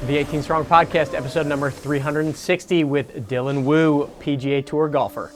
The 18 Strong Podcast, episode number 360 with Dylan Wu, PGA Tour golfer.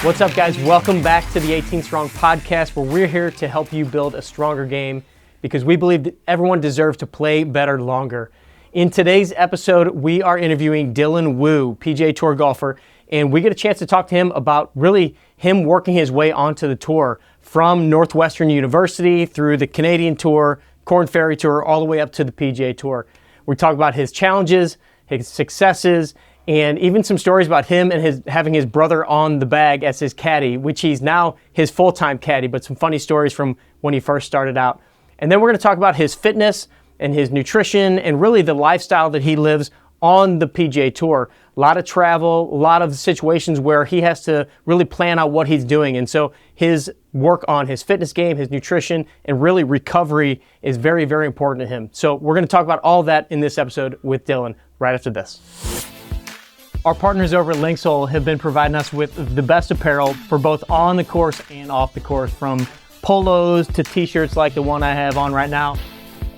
What's up, guys? Welcome back to the 18 Strong Podcast, where we're here to help you build a stronger game because we believe that everyone deserves to play better longer. In today's episode, we are interviewing Dylan Wu, PGA Tour golfer, and we get a chance to talk to him about really him working his way onto the tour from Northwestern University through the Canadian Tour, Korn Ferrry Tour, all the way up to the PGA Tour. We talk about his challenges, his successes, and even some stories about him and having his brother on the bag as his caddy, which he's now his full-time caddy, but some funny stories from when he first started out. And then we're going to talk about his fitness and his nutrition and really the lifestyle that he lives on the PGA Tour. A lot of travel, a lot of situations where he has to really plan out what he's doing. And so his work on his fitness game, his nutrition, and really recovery is very, very important to him. So we're going to talk about all that in this episode with Dylan right after this. Our partners over at Linksole have been providing us with the best apparel for both on the course and off the course, from polos to t-shirts like the one I have on right now.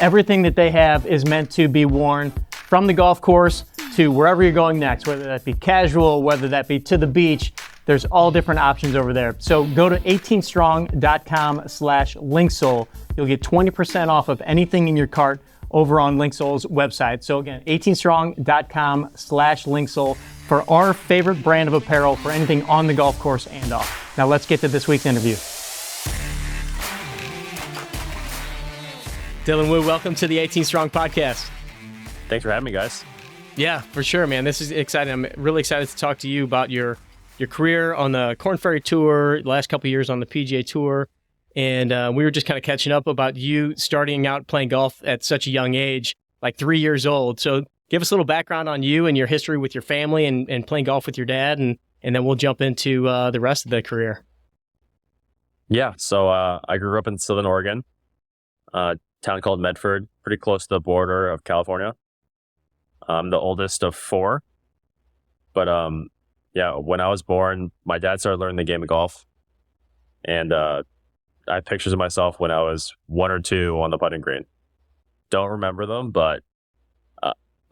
Everything that they have is meant to be worn from the golf course to wherever you're going next, whether that be casual, whether that be to the beach. There's all different options over there. So go to 18strong.com/Linksole. You'll get 20% off of anything in your cart over on Linksole's website. So again, 18strong.com/Linksole for our favorite brand of apparel for anything on the golf course and off. Now let's get to this week's interview. Dylan Wu, welcome to the 18 Strong Podcast. Thanks for having me, guys. Yeah, for sure, man. This is exciting. I'm really excited to talk to you about your career on the Korn Ferrry Tour, the last couple of years on the PGA Tour. And we were just kind of catching up about you starting out playing golf at such a young age, like 3 years old. So give us a little background on you and your history with your family and playing golf with your dad, and then we'll jump into the rest of the career. Yeah, so I grew up in Southern Oregon, a town called Medford, pretty close to the border of California. I'm the oldest of four. But yeah, when I was born, my dad started learning the game of golf. And I have pictures of myself when I was 1 or 2 on the putting green. Don't remember them, but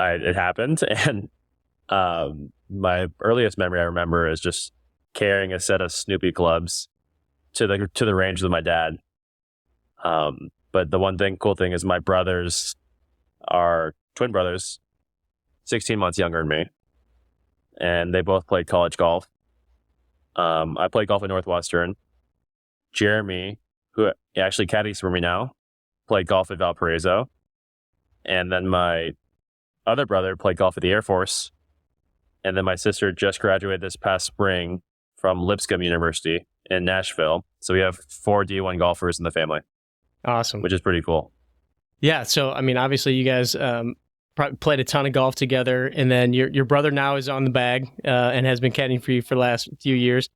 it happened. And my earliest memory I remember is just carrying a set of Snoopy clubs to the range with my dad. But the cool thing is my brothers are twin brothers, 16 months younger than me, and they both played college golf. I played golf at Northwestern. Jeremy, who actually caddies for me now, played golf at Valparaiso. And then my other brother played golf at the Air Force. And then my sister just graduated this past spring from Lipscomb University in Nashville. So we have 4 D1 golfers in the family. Awesome. Which is pretty cool. Yeah. So, I mean, obviously you guys played a ton of golf together, and then your brother now is on the bag and has been caddying for you for the last few years.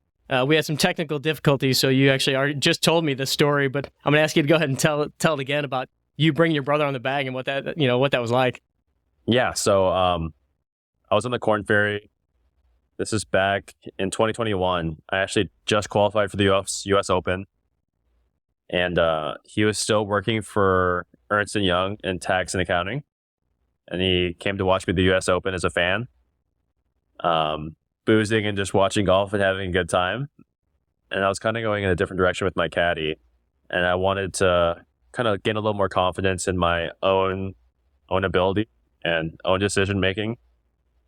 We had some technical difficulties, so you actually already just told me the story, but I'm going to ask you to go ahead and tell it again about you bringing your brother on the bag and what that was like. Yeah. So I was on the Korn Ferry. This is back in 2021. I actually just qualified for the US Open. And he was still working for Ernst & Young in tax and accounting. And he came to watch me at the US Open as a fan, boozing and just watching golf and having a good time. And I was kind of going in a different direction with my caddy. And I wanted to kind of gain a little more confidence in my own ability and own decision making.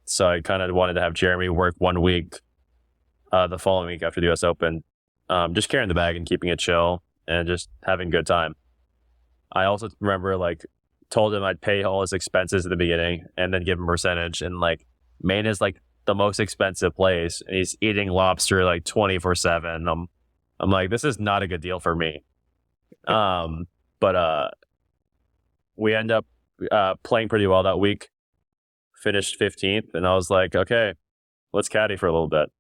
So I kind of wanted to have Jeremy work 1 week the following week after the US Open, just carrying the bag and keeping it chill and just having a good time. I also remember told him I'd pay all his expenses at the beginning and then give him a percentage. And Maine is the most expensive place, and he's eating lobster 24/7. I'm like, this is not a good deal for me. But we end up playing pretty well that week. Finished 15th, and I was like, okay, let's caddy for a little bit.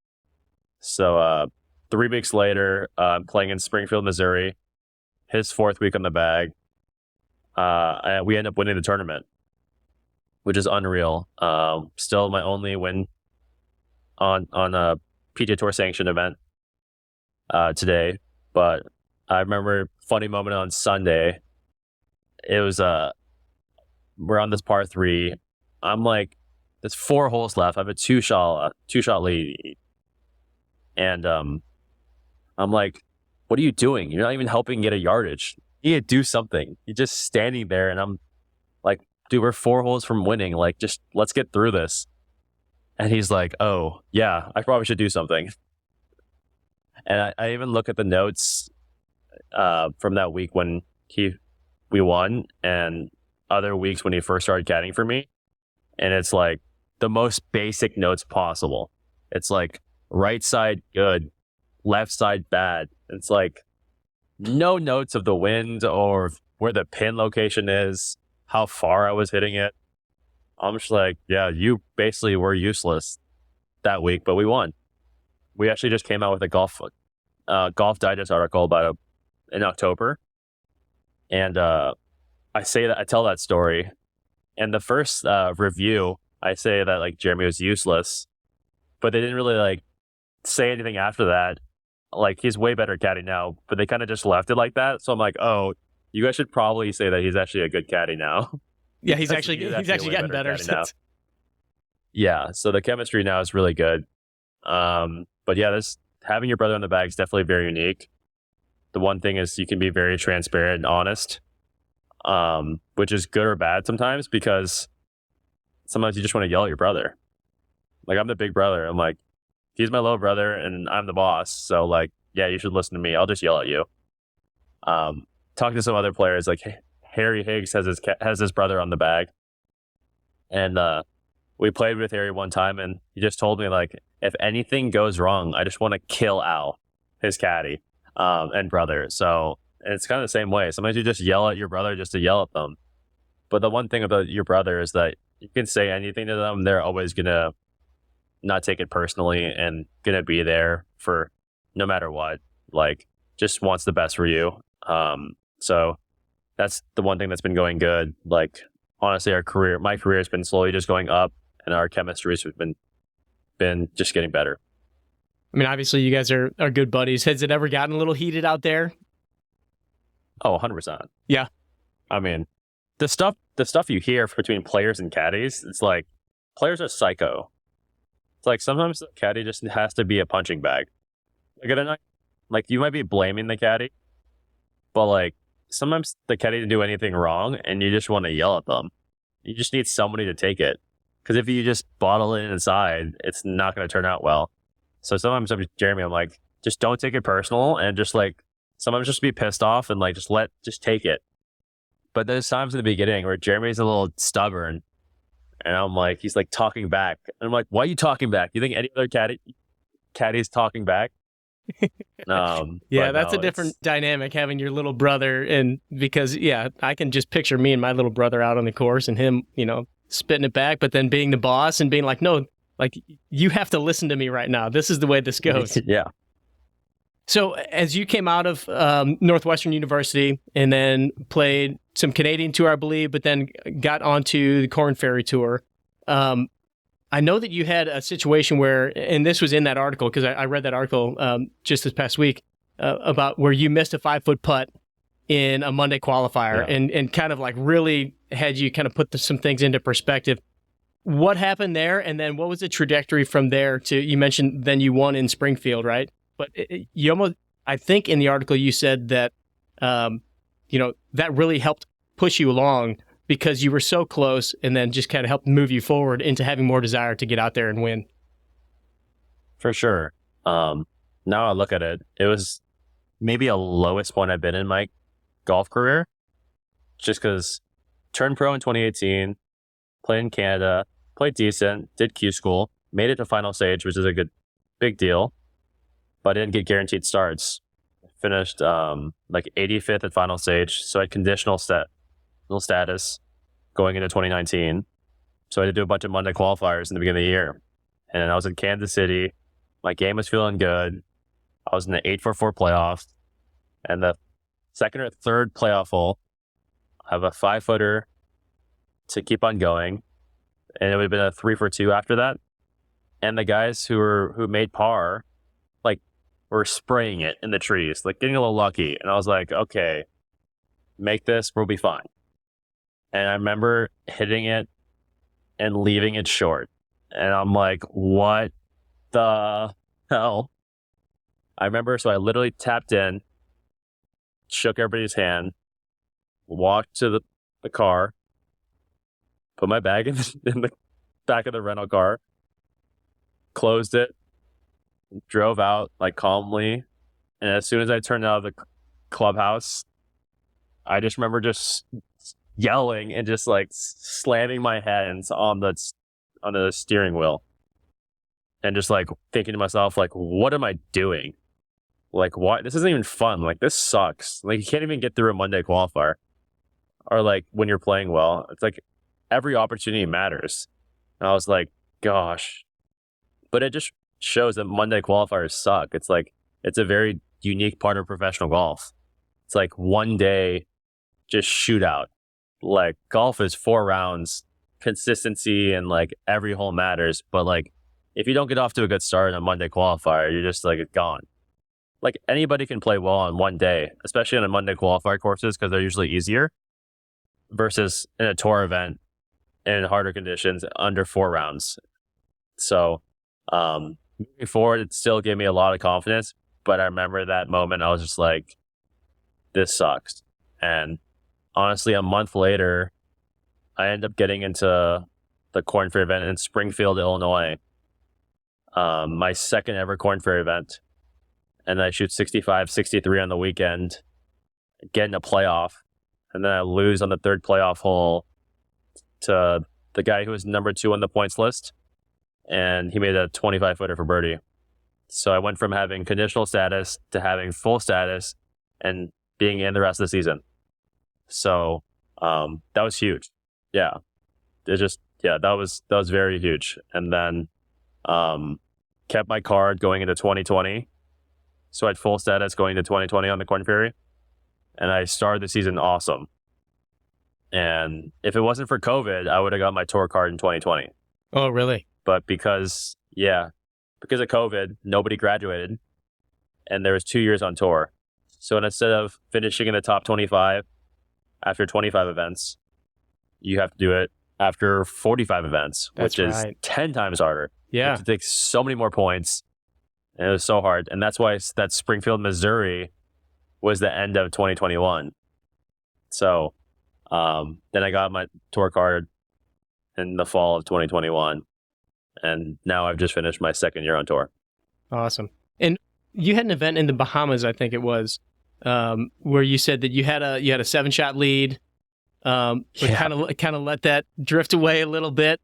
So 3 weeks later, I'm playing in Springfield, Missouri, his 4th week on the bag. we end up winning the tournament, which is unreal. Still my only win on a PGA Tour sanctioned event today. But I remember funny moment on Sunday. It was we're on this par 3. I'm like, there's 4 holes left. I have a two shot lead, and I'm like, what are you doing? You're not even helping get a yardage. You need to do something. You're just standing there, and I'm like, dude, we're 4 holes from winning. Like, just let's get through this. And he's like, oh yeah, I probably should do something. And I even look at the notes from that week when we won, and other weeks when he first started caddying for me, and it's like the most basic notes possible. It's like right side good, left side bad. It's like no notes of the wind or where the pin location is, how far I was hitting it. I'm just like, yeah, you basically were useless that week, but we won. We actually just came out with a Golf Digest article about in October, and I tell that story, and the first review, I say that like Jeremy was useless, but they didn't really like say anything after that. Like, he's way better caddy now, but they kind of just left it like that. So I'm like, oh, you guys should probably say that he's actually a good caddy now. Yeah, he's actually gotten better since. Yeah, so the chemistry now is really good. But yeah, having your brother on the bag is definitely very unique. The one thing is you can be very transparent and honest, which is good or bad sometimes, because sometimes you just want to yell at your brother. Like, I'm the big brother. I'm like, he's my little brother and I'm the boss. So like, yeah, you should listen to me. I'll just yell at you. Talk to some other players, like Harry Higgs has his brother on the bag. And we played with Harry one time, and he just told me, like, if anything goes wrong, I just want to kill Al, his caddy, and brother. So it's kind of the same way. Sometimes you just yell at your brother just to yell at them. But the one thing about your brother is that you can say anything to them. They're always going to not take it personally and going to be there for no matter what. Like, just wants the best for you. So that's the one thing that's been going good. Like, honestly, my career has been slowly just going up, and our chemistry has been just getting better. I mean, obviously, you guys are good buddies. Has it ever gotten a little heated out there? Oh, 100%. Yeah. I mean, the stuff you hear between players and caddies, it's like, players are psycho. It's like, sometimes the caddy just has to be a punching bag. Like, you might be blaming the caddy, but like, sometimes the caddy didn't do anything wrong, and you just want to yell at them. You just need somebody to take it. Because if you just bottle it inside, it's not going to turn out well. So sometimes Jeremy, I'm like, just don't take it personal, and just like, sometimes just be pissed off and like, just take it. But there's times in the beginning where Jeremy's a little stubborn, and I'm like, he's like talking back. And I'm like, why are you talking back? You think any other caddy's talking back? Yeah, that's a different dynamic, having your little brother, and because I can just picture me and my little brother out on the course, and him, spitting it back, but then being the boss and being like, no, like, you have to listen to me right now. This is the way this goes. Yeah. So as you came out of Northwestern University and then played some Canadian Tour, I believe, but then got onto the Korn Ferrry Tour, I know that you had a situation where, and this was in that article, because I read that article just this past week, about where you missed a 5-foot putt in a Monday qualifier, and kind of like really had you kind of put some things into perspective. What happened there? And then what was the trajectory from there to, you mentioned then you won in Springfield, right? But you almost, I think in the article you said that, that really helped push you along, because you were so close, and then just kind of helped move you forward into having more desire to get out there and win. For sure. Now I look at it, it was maybe a lowest point I've been in my golf career, just because turned pro in 2018, played in Canada, played decent, did Q school, made it to final stage, which is a big deal, but I didn't get guaranteed starts. Finished like 85th at final stage, so I had conditional status going into 2019. So I had to do a bunch of Monday qualifiers in the beginning of the year. And I was in Kansas City. My game was feeling good. I was in the 8-4-4 playoff. And the second or third playoff hole, have a 5-footer to keep on going, and it would have been a 3 for 2 after that. And the guys who made par, like, were spraying it in the trees, like getting a little lucky. And I was like, okay, make this, we'll be fine. And I remember hitting it and leaving it short. And I'm like, what the hell? I remember, so I literally tapped in, shook everybody's hand, walked to the car, put my bag in the back of the rental car, closed it, drove out like calmly. And as soon as I turned out of the clubhouse, I just remember just yelling and just like slamming my hands on the steering wheel and just like thinking to myself, like, what am I doing? Like, why? This isn't even fun. Like, this sucks. Like, you can't even get through a Monday qualifier. Or like when you're playing well, it's like every opportunity matters. And I was like, gosh. But it just shows that Monday qualifiers suck. It's like, it's a very unique part of professional golf. It's like one day just shootout. Like, golf is 4 rounds, consistency, and like every hole matters. But like, if you don't get off to a good start on a Monday qualifier, you're just like gone. Like, anybody can play well on one day, especially on a Monday qualifier courses, because they're usually easier versus in a tour event in harder conditions under 4 rounds. So moving forward, it still gave me a lot of confidence. But I remember that moment, I was just like, this sucks. And honestly, a month later, I ended up getting into the Korn Ferry event in Springfield, Illinois. My second ever Korn Ferry event. And I shoot 65, 63 on the weekend, get in a playoff. And then I lose on the third playoff hole to the guy who was number 2 on the points list. And he made a 25-footer for birdie. So I went from having conditional status to having full status and being in the rest of the season. So that was huge. Yeah. That was very huge. And then kept my card going into 2020. So I had full status going into 2020 on the Korn Ferry. And I started the season awesome. And if it wasn't for COVID, I would have got my tour card in 2020. Oh, really? But because of COVID, nobody graduated. And there was 2 years on tour. So instead of finishing in the top 25 after 25 events, you have to do it after 45 events, which is 10 times harder. Yeah. You have to take so many more points. And it was so hard. And that's why that Springfield, Missouri was the end of 2021. So then I got my tour card in the fall of 2021. And now I've just finished my second year on tour. Awesome. And you had an event in the Bahamas, I think it was, where you said that you had a 7-shot lead, but kind of let that drift away a little bit.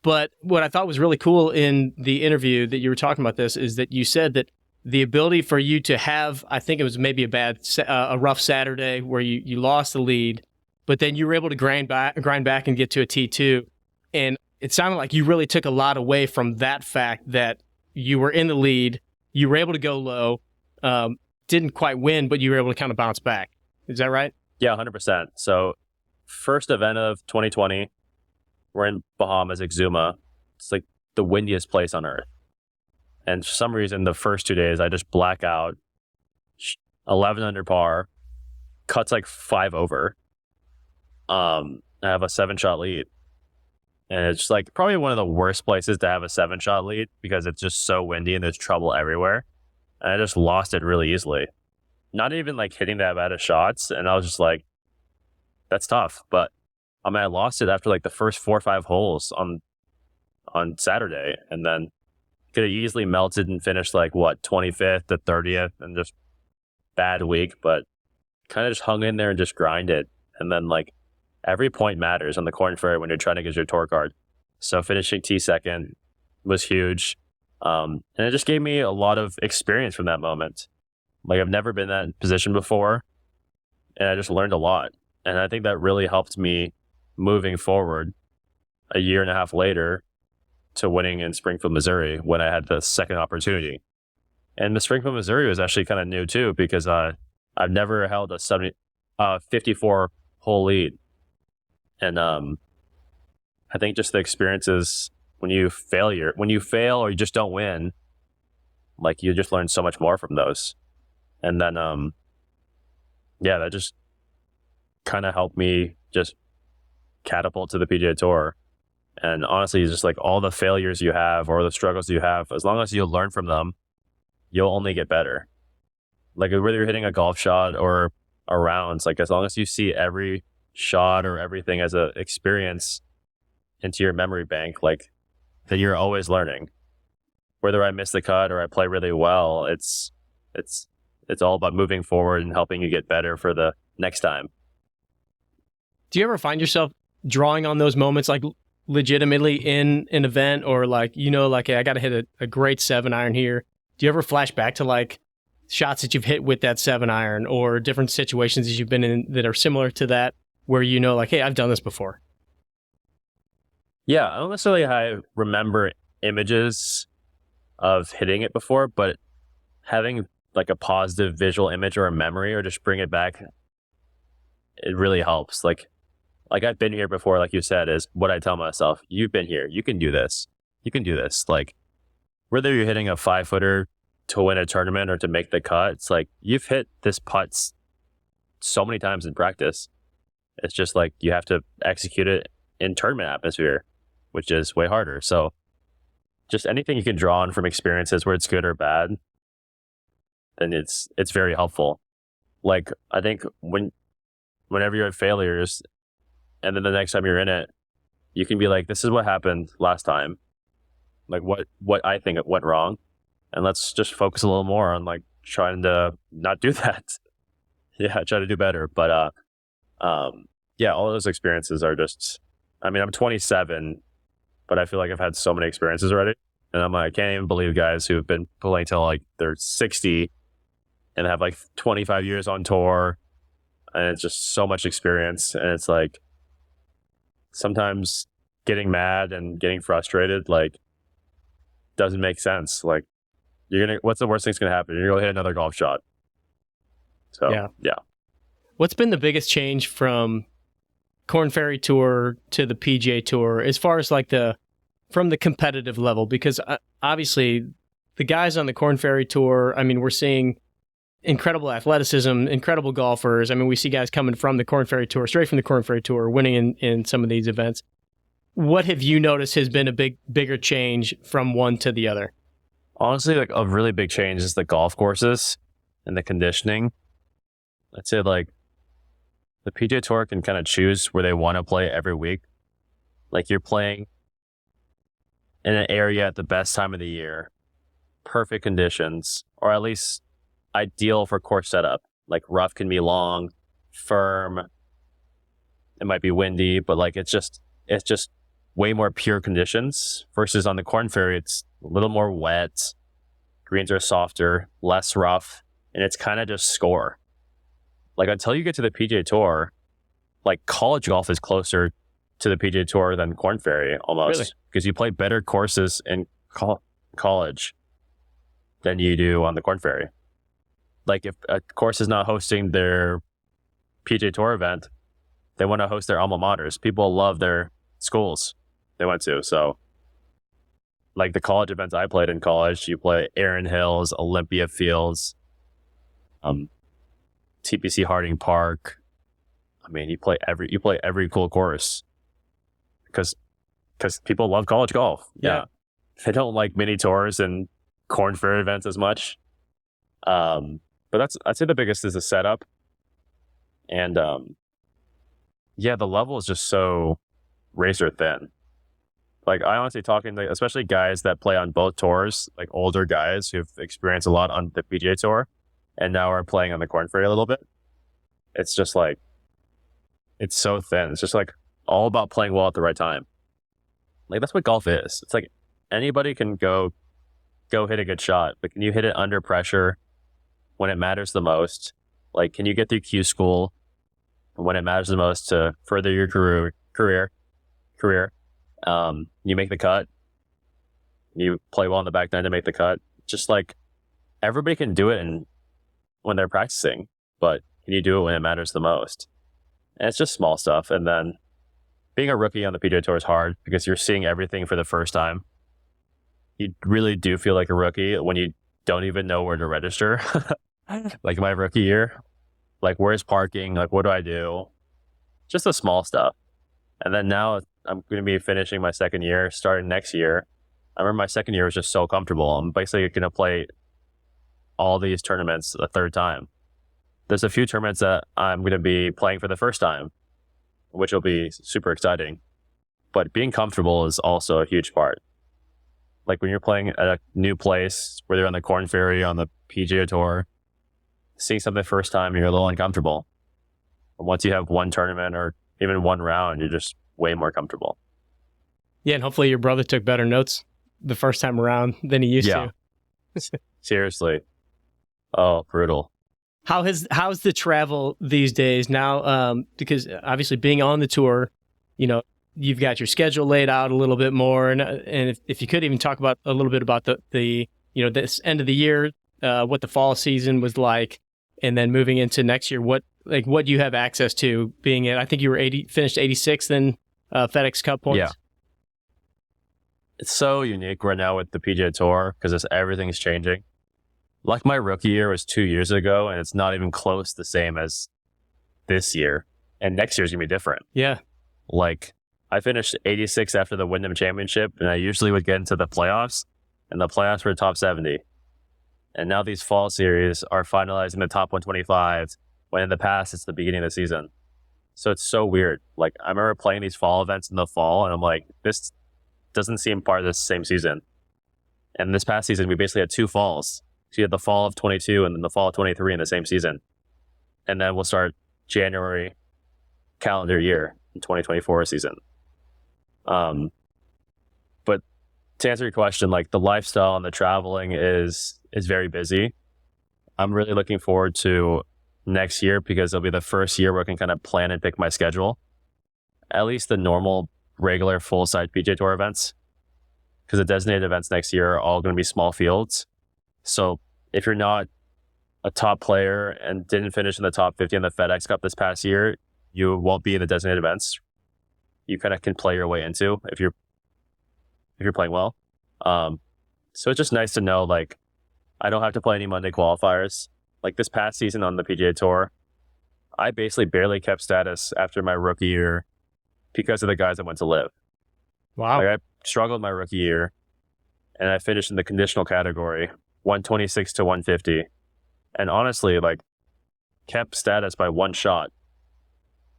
But what I thought was really cool in the interview that you were talking about this is that you said that the ability for you to have, I think it was maybe a rough Saturday where you lost the lead, but then you were able to grind back and get to a T2. And it sounded like you really took a lot away from that fact that you were in the lead, you were able to go low, didn't quite win, but you were able to kind of bounce back. Is that right? Yeah, 100%. So first event of 2020, we're in Bahamas, Exuma. It's like the windiest place on earth. And for some reason, the first 2 days, I just black out, 11 under par, cuts like 5 over. I have a 7-shot lead. And it's like probably one of the worst places to have a 7-shot lead because it's just so windy and there's trouble everywhere. And I just lost it really easily. Not even like hitting that bad of shots. And I was just like, that's tough. But I lost it after like the first 4 or 5 holes on Saturday, and then could have easily melted and finished like 25th to 30th, and just bad week. But kind of just hung in there and just grinded. And then like every point matters on the Korn Ferry when you're trying to get your tour card. So finishing T2 was huge, and it just gave me a lot of experience from that moment. Like, I've never been in that position before, and I just learned a lot. And I think that really helped me moving forward a year and a half later to winning in Springfield, Missouri when I had the second opportunity. And the Springfield, Missouri was actually kind of new too, because I've never held a 54 hole lead. And I think just the experiences when you fail or you just don't win, like you just learn so much more from those. And then that just kind of helped me just catapult to the PGA Tour. And honestly, just like all the failures you have or the struggles you have, as long as you learn from them, you'll only get better. Like whether you're hitting a golf shot or a rounds, like as long as you see every shot or everything as a experience into your memory bank, like that you're always learning. Whether I miss the cut or I play really well, it's all about moving forward and helping you get better for the next time. Do you ever find yourself drawing on those moments, like legitimately in an event, or like, like, hey, I got to hit a great 7-iron here? Do you ever flash back to like shots that you've hit with that 7-iron or different situations that you've been in that are similar to that, where like, hey, I've done this before? Yeah, I don't necessarily remember images of hitting it before, but having like a positive visual image or a memory or just bring it back, it really helps. Like I've been here before, like you said, is what I tell myself. You've been here. You can do this. You can do this. Like whether you're hitting a 5-footer to win a tournament or to make the cut, it's like you've hit this putt so many times in practice. It's just like you have to execute it in tournament atmosphere, which is way harder. So just anything you can draw on from experiences where it's good or bad, then it's very helpful. Like I think whenever you have failures and then the next time you're in it, you can be like, this is what happened last time. Like what I think went wrong. And let's just focus a little more on like trying to not do that. Yeah, try to do better. But all those experiences are just, I mean, I'm 27, but I feel like I've had so many experiences already. And I'm like, I can't even believe guys who've been playing till like they're 60 and have like 25 years on tour. And it's just so much experience. And it's like, sometimes getting mad and getting frustrated, like, doesn't make sense. Like, what's the worst thing that's going to happen? You're going to hit another golf shot. So, yeah. What's been the biggest change from Korn Ferry Tour to the PGA Tour as far as like from the competitive level? Because obviously the guys on the Korn Ferry Tour, I mean, we're seeing incredible athleticism, incredible golfers. I mean, we see guys coming from the Korn Ferry Tour, straight from the Korn Ferry Tour, winning in some of these events. What have you noticed has been a bigger change from one to the other? Honestly, like a really big change is the golf courses and the conditioning. I'd say like the PGA Tour can kind of choose where they want to play every week. Like you're playing in an area at the best time of the year, perfect conditions, or at least ideal for course setup. Like rough can be long, firm. It might be windy, but like it's just way more pure conditions versus on the Korn Ferry, it's a little more wet. Greens are softer, less rough, and it's kind of just score. Like until you get to the PGA Tour, like college golf is closer to the PGA Tour than Korn Ferry almost. Really? Because you play better courses in college than you do on the Korn Ferry. Like if a course is not hosting their PGA Tour event, they want to host their alma maters. People love their schools they went to. So like the college events I played in college, you play Erin Hills, Olympia Fields, TPC Harding Park. I mean, you play every cool course because people love college golf. Yeah. They don't like mini tours and Korn Ferry events as much. But I'd say the biggest is the setup. And the level is just so razor thin. Like I honestly talking to, especially guys that play on both tours, like older guys who've experienced a lot on the PGA Tour and now are playing on the Korn Ferry a little bit. It's just like, it's so thin. It's just like all about playing well at the right time. Like that's what golf is. It's like anybody can go hit a good shot, but can you hit it under pressure when it matters the most? Like, can you get through Q school when it matters the most to further your career? You make the cut. You play well on the back nine to make the cut. Just like everybody can do it when they're practicing, but can you do it when it matters the most? And it's just small stuff. And then being a rookie on the PGA Tour is hard because you're seeing everything for the first time. You really do feel like a rookie when you don't even know where to register. Like my rookie year, like where's parking? Like what do I do? Just the small stuff. And then now I'm going to be finishing my second year, starting next year. I remember my second year was just so comfortable. I'm basically going to play all these tournaments a third time. There's a few tournaments that I'm going to be playing for the first time, which will be super exciting. But being comfortable is also a huge part. Like when you're playing at a new place, whether on the Korn Ferry, on the PGA Tour, seeing something the first time, you're a little uncomfortable. But once you have one tournament or even one round, you're just way more comfortable. Yeah, and hopefully your brother took better notes the first time around than he used to. Seriously. Oh, brutal. How's the travel these days now? Because obviously being on the tour, you've got your schedule laid out a little bit more, and if you could even talk about a little bit about the this end of the year, what the fall season was like, and then moving into next year, what do you have access to? Being I think you were finished 86th in FedEx Cup points. Yeah. It's so unique right now with the PGA Tour because everything's changing. Like my rookie year was 2 years ago, and it's not even close the same as this year. And next year's gonna be different. Yeah. Like I finished 86 after the Wyndham Championship, and I usually would get into the playoffs, and the playoffs were top 70. And now these fall series are finalizing the top 125, when in the past it's the beginning of the season. So it's so weird. Like I remember playing these fall events in the fall, and I'm like, this doesn't seem part of this same season. And this past season, we basically had two falls. So you had the fall of 22 and then the fall of 23 in the same season. And then we'll start January calendar year in 2024 season. But to answer your question, like the lifestyle and the traveling is very busy. I'm really looking forward to next year because it'll be the first year where I can kind of plan and pick my schedule. At least the normal, regular, full-side PGA Tour events. Because the designated events next year are all going to be small fields. So if you're not a top player and didn't finish in the top 50 in the FedEx Cup this past year, you won't be in the designated events. You kind of can play your way into if you're playing well. So it's just nice to know, like, I don't have to play any Monday qualifiers. Like this past season on the PGA Tour, I basically barely kept status after my rookie year because of the guys that went to live. Wow. Like I struggled my rookie year, and I finished in the conditional category, 126 to 150. And honestly, like, kept status by one shot.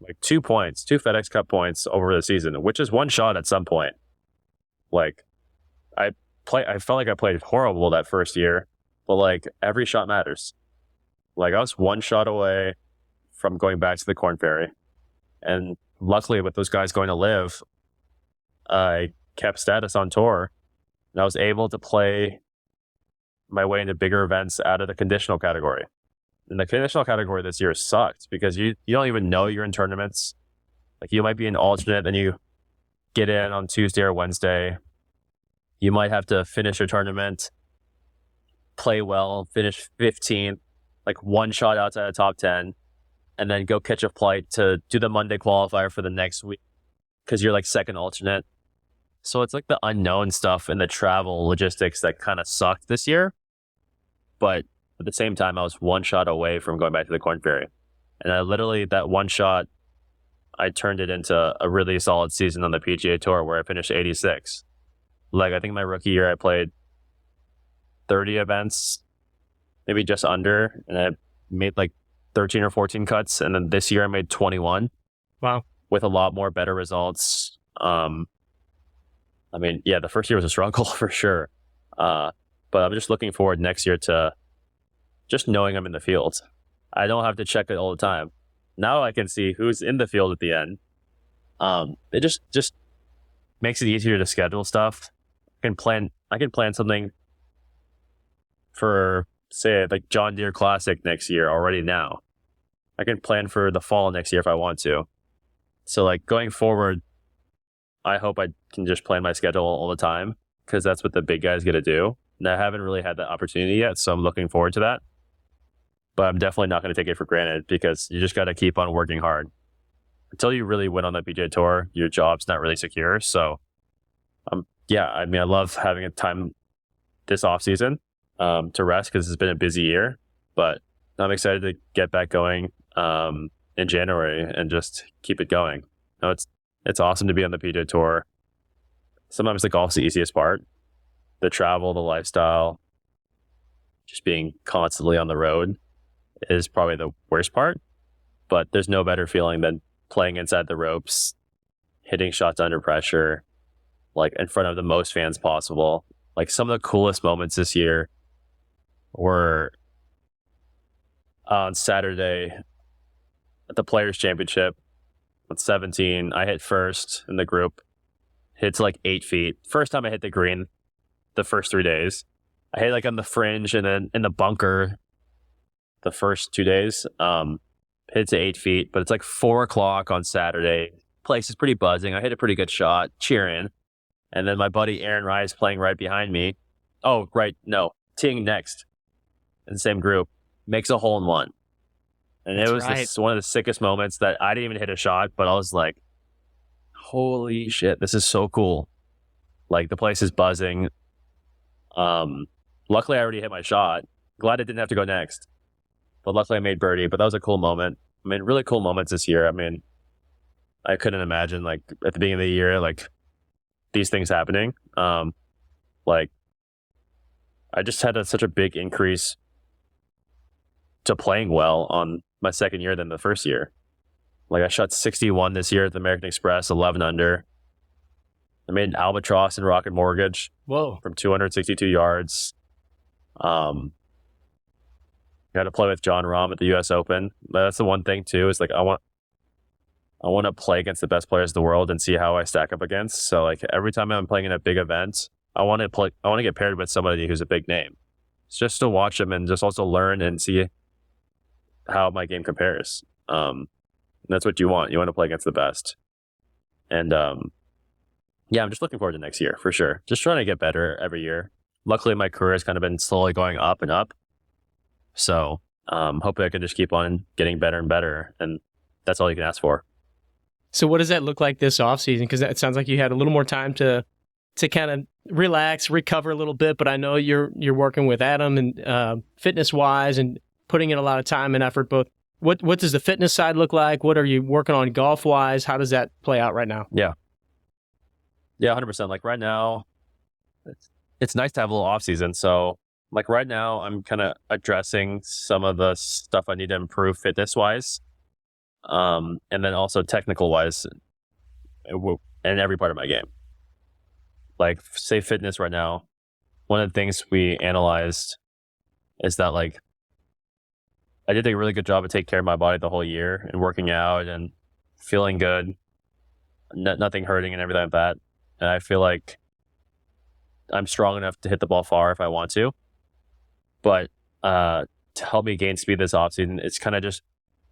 Like 2 points, 2 FedEx Cup points over the season, which is one shot at some point. Like, I felt like I played horrible that first year, but like every shot matters. Like I was one shot away from going back to the Korn Ferry. And luckily with those guys going to live, I kept status on tour, and I was able to play my way into bigger events out of the conditional category. And the conditional category this year sucked because you don't even know you're in tournaments. Like you might be an alternate, then you get in on Tuesday or Wednesday. You might have to finish your tournament, play well, finish 15th, like one shot outside the top 10, and then go catch a flight to do the Monday qualifier for the next week because you're like second alternate. So it's like the unknown stuff and the travel logistics that kind of sucked this year. But at the same time, I was one shot away from going back to the Korn Ferry. And I literally, that one shot, I turned it into a really solid season on the PGA Tour where I finished 86. Like, I think my rookie year, I played 30 events, maybe just under, and I made like 13 or 14 cuts. And then this year I made 21. Wow. With a lot more better results. I mean, yeah, the first year was a struggle for sure. But I'm just looking forward next year to just knowing I'm in the field. I don't have to check it all the time. Now I can see who's in the field at the end. It just makes it easier to schedule stuff. I can plan something for, say, like John Deere Classic next year already now. I can plan for the fall next year if I want to. So like going forward, I hope I can just plan my schedule all the time because that's what the big guys get to do. And I haven't really had that opportunity yet, so I'm looking forward to that. But I'm definitely not going to take it for granted because you just got to keep on working hard. until you really win on the PGA Tour, your job's not really secure. So, I mean, I love having a time this off season to rest because it's been a busy year. But I'm excited to get back going in January and just keep it going. It's awesome to be on the PGA Tour. Sometimes the golf's the easiest part. The travel, the lifestyle, just being constantly on the road is probably the worst part. But there's no better feeling than playing inside the ropes, hitting shots under pressure, like in front of the most fans possible. Like some of the coolest moments this year were on Saturday at the Players Championship with 17. I hit first in the group, hit to like 8 feet. First time I hit the green the first 3 days. I hit like on the fringe and then in the bunker the first 2 days. Hit to 8 feet, but it's like 4 o'clock on Saturday. Place is pretty buzzing. I hit a pretty good shot, cheering. And then my buddy Aaron Rye is playing right behind me. Teeing next in the same group, makes a hole in one. And it was one of the sickest moments that I didn't even hit a shot, but I was like, holy shit, this is so cool. Like the place is buzzing. Luckily I already hit my shot. Glad I didn't have to go next. But luckily I made birdie, but that was a cool moment. I mean, really cool moments this year. I mean, I couldn't imagine like at the beginning of the year, like these things happening. Like I just had such a big increase to playing well on my second year than the first year. Like I shot 61 this year at the American Express, 11 under. I made an albatross in Rocket Mortgage. Whoa. From 262 yards. Got to play with John Rahm at the U.S. Open. That's the one thing too. Is like I want to play against the best players in the world and see how I stack up against. So like every time I'm playing in a big event, I want to get paired with somebody who's a big name. It's just to watch them and just also learn and see how my game compares. And that's what you want. You want to play against the best. And I'm just looking forward to next year for sure. Just trying to get better every year. Luckily, my career has kind of been slowly going up and up. So hopefully I can just keep on getting better and better. And that's all you can ask for. So what does that look like this offseason? Because it sounds like you had a little more time to kind of relax, recover a little bit. But I know you're working with Adam and fitness-wise and putting in a lot of time and effort. Both. What does the fitness side look like? What are you working on golf-wise? How does that play out right now? Yeah, 100%. Like right now, it's nice to have a little off-season. So like right now, I'm kind of addressing some of the stuff I need to improve fitness-wise. And then also technical-wise in every part of my game. Like, say fitness right now, one of the things we analyzed is that, like, I did a really good job of taking care of my body the whole year and working out and feeling good, nothing hurting and everything like that. And I feel like I'm strong enough to hit the ball far if I want to. But to help me gain speed this offseason, it's kind of just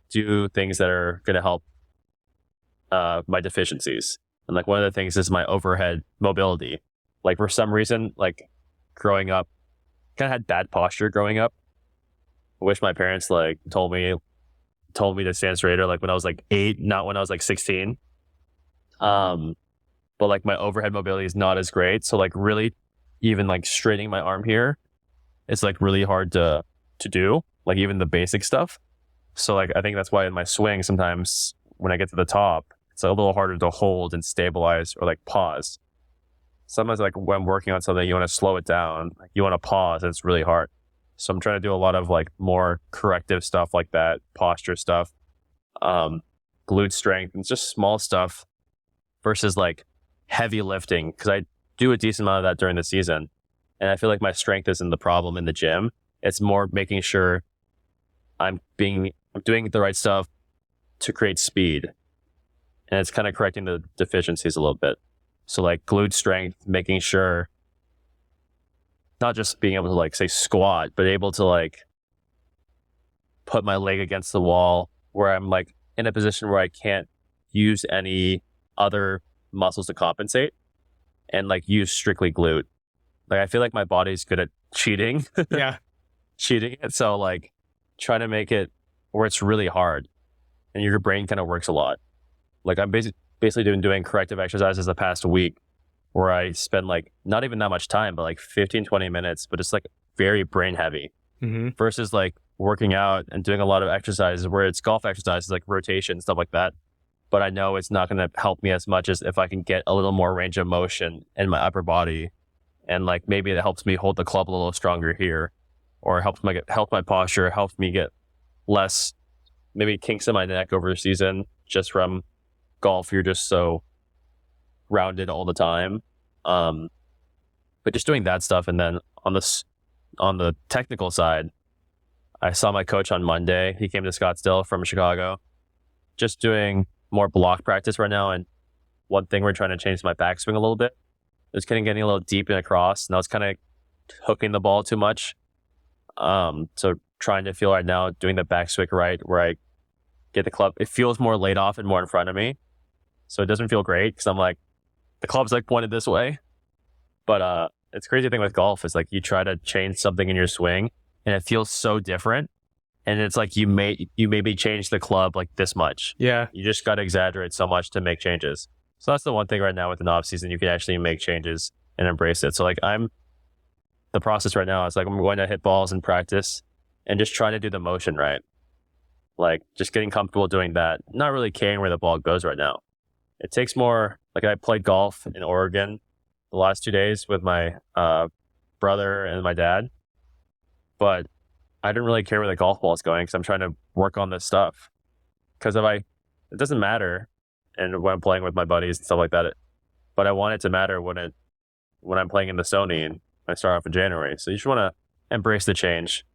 do things that are going to help my deficiencies. And like one of the things is my overhead mobility. Like for some reason, like growing up, kind of had bad posture growing up. I wish my parents like told me to stand straighter like when I was like 8, not when I was like 16. But like my overhead mobility is not as great. So like really even like straightening my arm here, it's like really hard to do, like even the basic stuff. So like I think that's why in my swing sometimes when I get to the top, it's a little harder to hold and stabilize or like pause. Sometimes like when I'm working on something, you want to slow it down, like you want to pause, and it's really hard. So I'm trying to do a lot of like more corrective stuff like that, posture stuff, glute strength, and just small stuff versus like heavy lifting. Cause I do a decent amount of that during the season. And I feel like my strength isn't the problem in the gym. It's more making sure I'm doing the right stuff to create speed. And it's kind of correcting the deficiencies a little bit. So like glute strength, making sure not just being able to like say squat, but able to like put my leg against the wall where I'm like in a position where I can't use any other muscles to compensate and like use strictly glute. Like I feel like my body's good at cheating. Yeah. Cheating it. So like trying to make it where it's really hard and your brain kind of works a lot. Like I'm basically doing corrective exercises the past week where I spend like not even that much time, but like 15, 20 minutes, but it's like very brain heavy versus like working out and doing a lot of exercises where it's golf exercises like rotation, stuff like that. But I know it's not going to help me as much as if I can get a little more range of motion in my upper body. And like maybe it helps me hold the club a little stronger here, or help my posture, helps me get less maybe kinks in my neck over the season just from golf. You're just so rounded all the time. But just doing that stuff. And then on the technical side, I saw my coach on Monday. He came to Scottsdale from Chicago, just doing more block practice right now. And one thing we're trying to change is my backswing a little bit. It's kind of getting a little deep and across. And I was kind of hooking the ball too much. So trying to feel right now, doing the backswing right, where I get the club. It feels more laid off and more in front of me. So it doesn't feel great because I'm like, the club's like pointed this way. But it's crazy thing with golf is like you try to change something in your swing and it feels so different. And it's like you maybe change the club like this much. Yeah. You just got to exaggerate so much to make changes. So that's the one thing right now with an off season, you can actually make changes and embrace it. So like the process right now is like I'm going to hit balls in practice and just trying to do the motion right. Like just getting comfortable doing that, not really caring where the ball goes right now. It takes more, like I played golf in Oregon the last 2 days with my brother and my dad, but I didn't really care where the golf ball is going because I'm trying to work on this stuff. Because it doesn't matter, and when I'm playing with my buddies and stuff like that, but I want it to matter when I'm playing in the Sony and I start off in January. So you just want to embrace the change,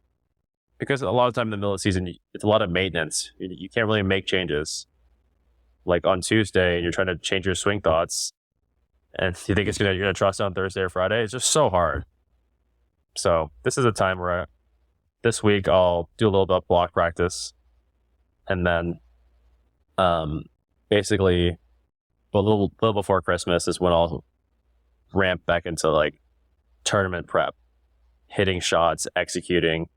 because a lot of time in the middle of the season, it's a lot of maintenance. You can't really make changes. Like on Tuesday, you're trying to change your swing thoughts, and you think you're gonna trust it on Thursday or Friday. It's just so hard. So this is a time where this week I'll do a little bit of block practice, and then basically a little before Christmas is when I'll ramp back into like tournament prep, hitting shots, executing,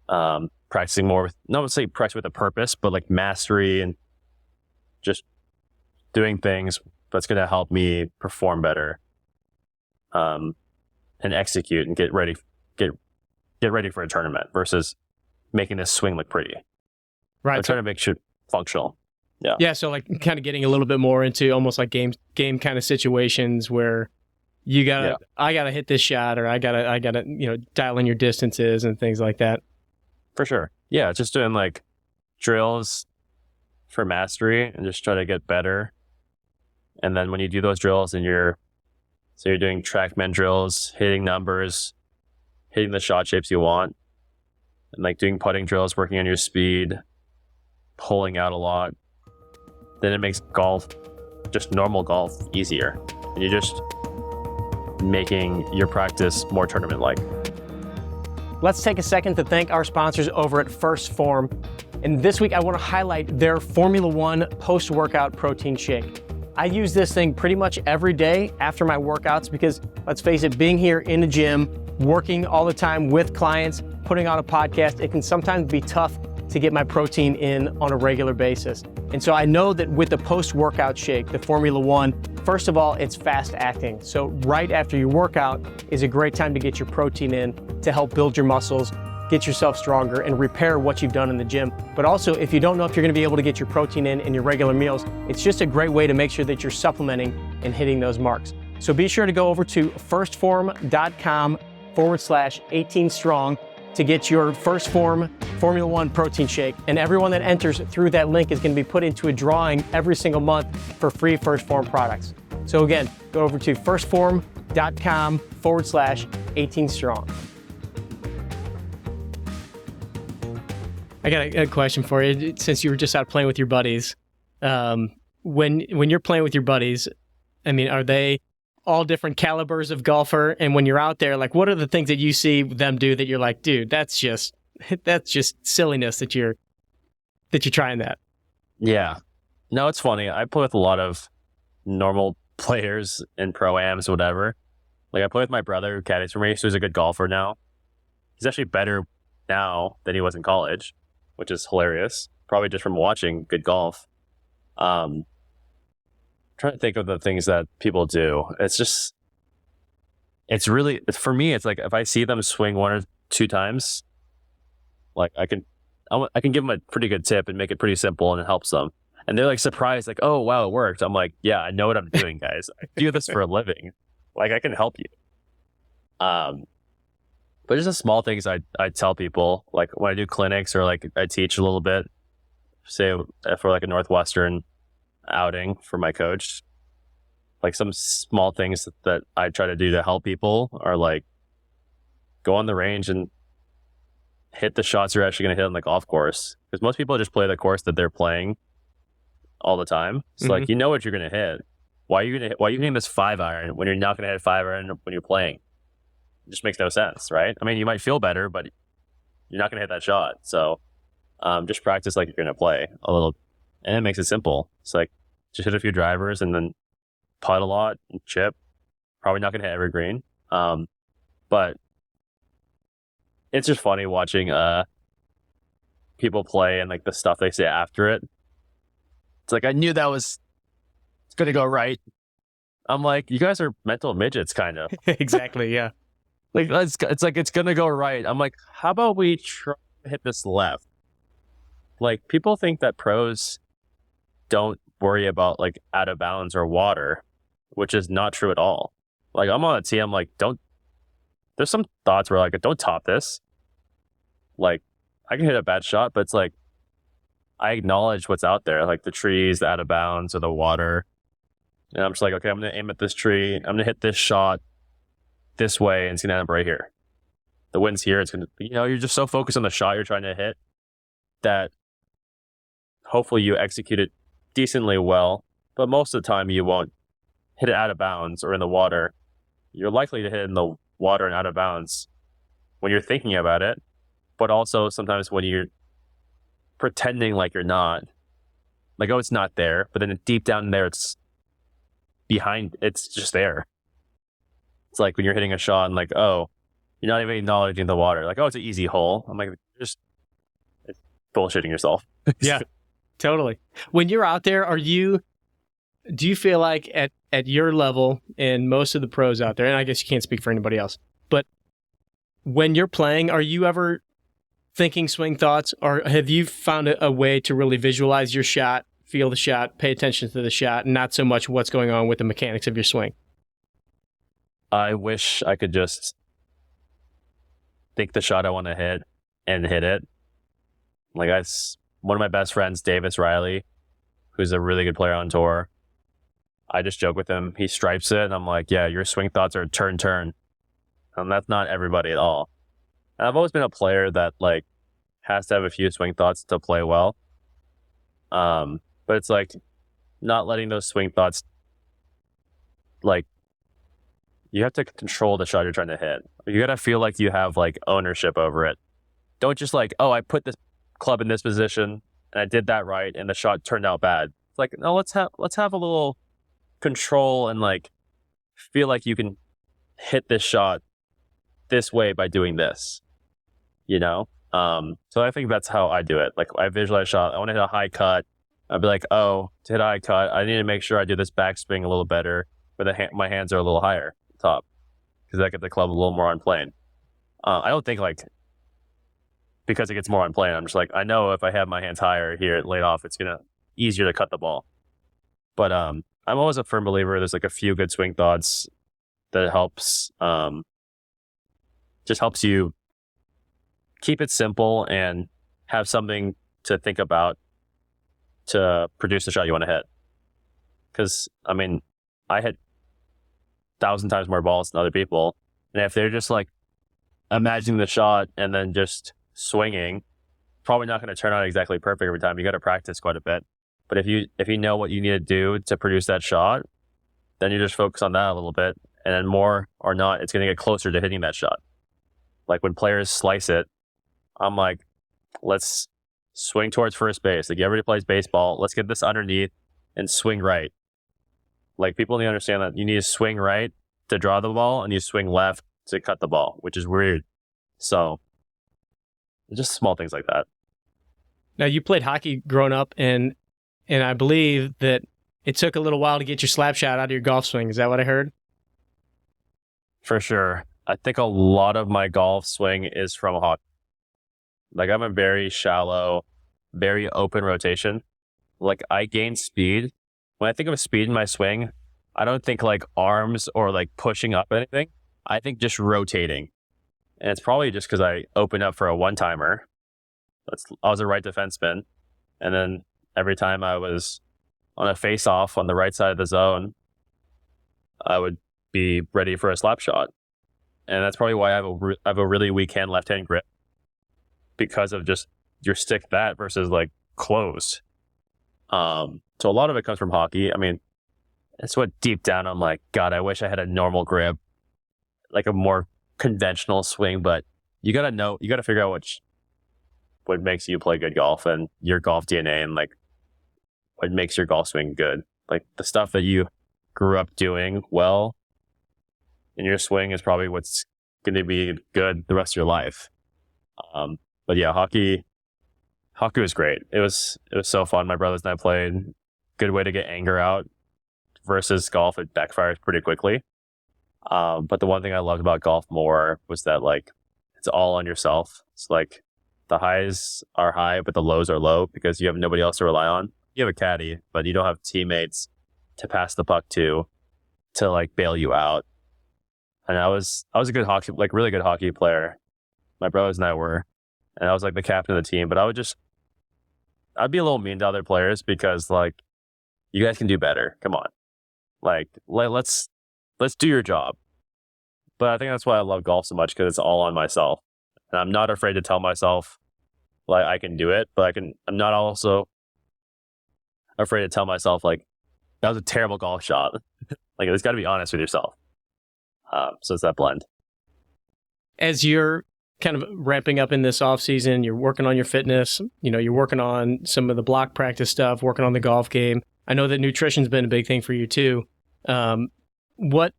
practicing more with, not to say practice with a purpose, but like mastery and just doing things that's going to help me perform better, and execute and get ready for a tournament versus making this swing look pretty. Right. I'm trying to make sure functional. Yeah. Yeah. So like kind of getting a little bit more into almost like game kind of situations where I gotta hit this shot, or I gotta, dial in your distances and things like that. For sure. Yeah. Just doing like drills for mastery and just try to get better. And then when you do those drills and you're doing TrackMan drills, hitting numbers, hitting the shot shapes you want, and like doing putting drills, working on your speed, pulling out a lot, then it makes golf, just normal golf, easier. And you're just making your practice more tournament-like. Let's take a second to thank our sponsors over at First Form. And this week I want to highlight their Formula One post-workout protein shake. I use this thing pretty much every day after my workouts because, let's face it, being here in the gym, working all the time with clients, putting on a podcast, it can sometimes be tough to get my protein in on a regular basis. And so I know that with the post-workout shake, the Formula One, first of all, it's fast acting. So right after your workout is a great time to get your protein in to help build your muscles, get yourself stronger, and repair what you've done in the gym. But also, if you don't know if you're gonna be able to get your protein in your regular meals, it's just a great way to make sure that you're supplementing and hitting those marks. So be sure to go over to firstform.com/18strong to get your First Form Formula One protein shake. And everyone that enters through that link is gonna be put into a drawing every single month for free First Form products. So again, go over to firstform.com/18strong. I got a question for you. Since you were just out playing with your buddies, when you're playing with your buddies, I mean, are they all different calibers of golfer? And when you're out there, like, what are the things that you see them do that you're like, dude, that's just silliness that you're trying that? Yeah. No, it's funny. I play with a lot of normal players in pro-ams, whatever. Like, I play with my brother who caddies for me, so he's a good golfer now. He's actually better now than he was in college, which is hilarious. Probably just from watching good golf. Trying to think of the things that people do. It's really, for me, it's like if I see them swing 1 or 2 times, like I can give them a pretty good tip and make it pretty simple, and it helps them. And they're like surprised, like, oh, wow, it worked. I'm like, yeah, I know what I'm doing, guys. I do this for a living. Like, I can help you. But just the small things I tell people, like when I do clinics or like I teach a little bit, say for like a Northwestern outing for my coach, like some small things that I try to do to help people are like go on the range and hit the shots you're actually going to hit on the golf course. Because most people just play the course that they're playing all the time. It's like, you know what you're going to hit. Why are you hitting this 5-iron when you're not going to hit 5-iron when you're playing? It just makes no sense, right? I mean, you might feel better, but you're not going to hit that shot. So just practice like you're going to play a little, and it makes it simple. It's like just hit a few drivers and then putt a lot and chip. Probably not going to hit every green. But it's just funny watching people play and like the stuff they say after it. It's like, I knew it's going to go right. I'm like, you guys are mental midgets, kind of. Exactly, yeah. Like, it's like, it's going to go right. I'm like, how about we try to hit this left? Like, people think that pros don't worry about like out of bounds or water, which is not true at all. Like, I'm on a tee, I'm like, there's some thoughts where like, don't top this. Like, I can hit a bad shot, but it's like, I acknowledge what's out there, like the trees, the out of bounds, or the water. And I'm just like, okay, I'm going to aim at this tree. I'm going to hit this shot this way, and it's going to end up right here. The wind's here. It's going to, you're just so focused on the shot you're trying to hit that hopefully you execute it decently well. But most of the time, you won't hit it out of bounds or in the water. You're likely to hit it in the water and out of bounds when you're thinking about it, but also sometimes when you're pretending like you're not, like, oh, it's not there, but then deep down there, it's just there. It's like when you're hitting a shot and like, oh, you're not even acknowledging the water. Like, oh, it's an easy hole. I'm like, it's bullshitting yourself. Yeah, totally. When you're out there, do you feel like at your level and most of the pros out there, and I guess you can't speak for anybody else, but when you're playing, are you ever thinking swing thoughts, or have you found a way to really visualize your shot, feel the shot, pay attention to the shot, and not so much what's going on with the mechanics of your swing? I wish I could just think the shot I want to hit and hit it. Like, one of my best friends, Davis Riley, who's a really good player on tour, I just joke with him. He stripes it, and I'm like, yeah, your swing thoughts are turn. And that's not everybody at all. And I've always been a player that like has to have a few swing thoughts to play well. But it's like not letting those swing thoughts, like, you have to control the shot you're trying to hit. You got to feel like you have like ownership over it. Don't just like, oh, I put this club in this position and I did that right and the shot turned out bad. It's like, no, let's have a little control and like feel like you can hit this shot this way by doing this, so I think that's how I do it. Like, I visualize a shot, I want to hit a high cut. I'd be like, oh, to hit a high cut, I need to make sure I do this backswing a little better, where my hands are a little higher top, because I get the club a little more on plane. I don't think like because it gets more on plane, I'm just like, I know if I have my hands higher here laid off, it's gonna easier to cut the ball. But I'm always a firm believer there's like a few good swing thoughts that helps just helps you keep it simple and have something to think about to produce the shot you want to hit. Because, I mean, I hit 1,000 times more balls than other people. And if they're just like imagining the shot and then just swinging, probably not going to turn out exactly perfect every time. You got to practice quite a bit. But if you know what you need to do to produce that shot, then you just focus on that a little bit. And then more or not, it's going to get closer to hitting that shot. Like when players slice it, I'm like, let's swing towards first base. Like, everybody plays baseball. Let's get this underneath and swing right. Like, people need to understand that you need to swing right to draw the ball and you swing left to cut the ball, which is weird. So just small things like that. Now, you played hockey growing up, and and I believe that it took a little while to get your slap shot out of your golf swing. Is that what I heard? For sure. I think a lot of my golf swing is from hockey. Like I'm a very shallow, very open rotation. Like I gain speed. When I think of speed in my swing, I don't think like arms or like pushing up anything. I think just rotating. And it's probably just because I opened up for a one-timer. I was a right defenseman. And then every time I was on a face-off on the right side of the zone, I would be ready for a slap shot. And that's probably why I have a really weak left-hand grip, because of just your stick that versus like closed. So a lot of it comes from hockey. I mean, it's what deep down I'm like, God, I wish I had a normal grip, like a more conventional swing. But you gotta figure out what makes you play good golf and your golf DNA and like what makes your golf swing good. Like the stuff that you grew up doing well in your swing is probably what's going to be good the rest of your life. But yeah, hockey was great. It was so fun. My brothers and I played. Good way to get anger out. Versus golf, it backfires pretty quickly. But the one thing I loved about golf more was that like it's all on yourself. It's like the highs are high, but the lows are low because you have nobody else to rely on. You have a caddy, but you don't have teammates to pass the puck to like bail you out. And I was a good hockey, like really good hockey player. My brothers and I were, and I was like the captain of the team. But I'd be a little mean to other players because like you guys can do better. Come on, like let's do your job. But I think that's why I love golf so much, because it's all on myself, and I'm not afraid to tell myself like I can do it. But I'm not also afraid to tell myself like that was a terrible golf shot. Like it's got to be honest with yourself. So it's that blend. As you're kind of ramping up in this off season, you're working on your fitness, you're working on some of the block practice stuff, working on the golf game. I know that nutrition's been a big thing for you too. What